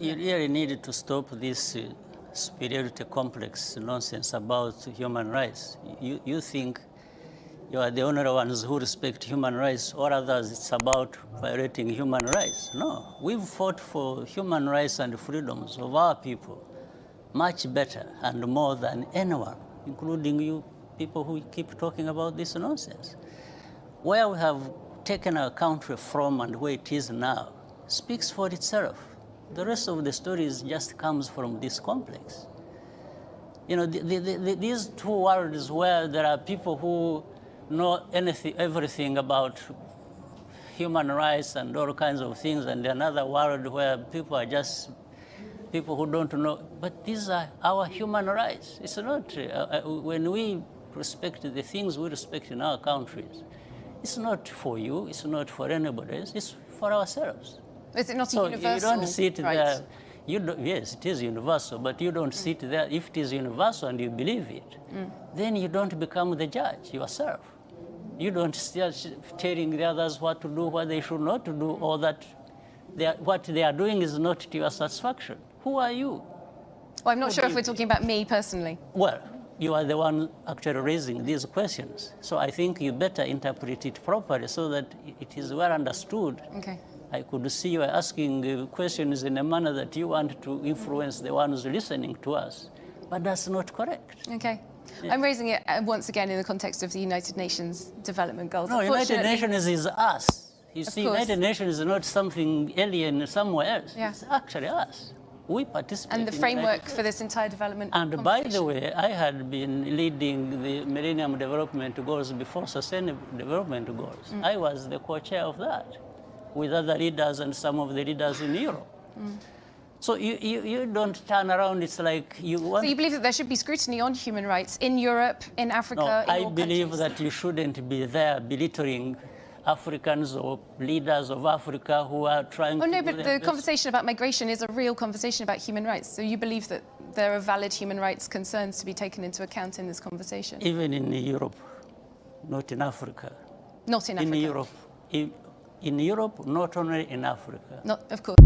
You really need to stop this superiority complex nonsense about human rights. You think you are the only ones who respect human rights, or others it's about violating human rights. No, we've fought for human rights and freedoms of our people much better and more than anyone, including you people who keep talking about this nonsense. Where we have taken our country from and where it is now speaks for itself. The rest of the stories just comes from this complex. You know, these two worlds where there are people who know everything about human rights and all kinds of things, and another world where people are just people who don't know. But these are our human rights. It's not, when we respect the things we respect in our countries, it's not for you, it's not for anybody else, it's for ourselves. Is it not so universal? You don't sit right? there. Yes, it is universal, but you don't sit there. If it is universal and you believe it, then you don't become the judge yourself. You don't start telling the others what to do, what they should not to do, or that what they are doing is not to your satisfaction. Who are you? Well, I'm not sure if we're talking about me personally. Well, you are the one actually raising these questions. So I think you better interpret it properly so that it is well understood. Okay. I could see you asking questions in a manner that you want to influence the ones listening to us, but that's not correct. Okay. Yeah. I'm raising it once again in the context of the United Nations Development Goals. No, United Nations is us. You see, United Nations is not something alien somewhere else. Yeah. It's actually us. We participate and the framework for this entire development. And by the way, I had been leading the Millennium Development Goals before Sustainable Development Goals. I was the co-chair of that, with other leaders and some of the leaders in Europe. So you don't turn around, it's like you want... So you believe that there should be scrutiny on human rights in Europe, in Africa, no, in I believe that you shouldn't be there belittling Africans or leaders of Africa who are trying to... Oh no, but the conversation about migration is a real conversation about human rights. So you believe that there are valid human rights concerns to be taken into account in this conversation? Even in Europe, not in Africa. Not in Africa? In Europe. In Europe, not only in Africa. Not, of course.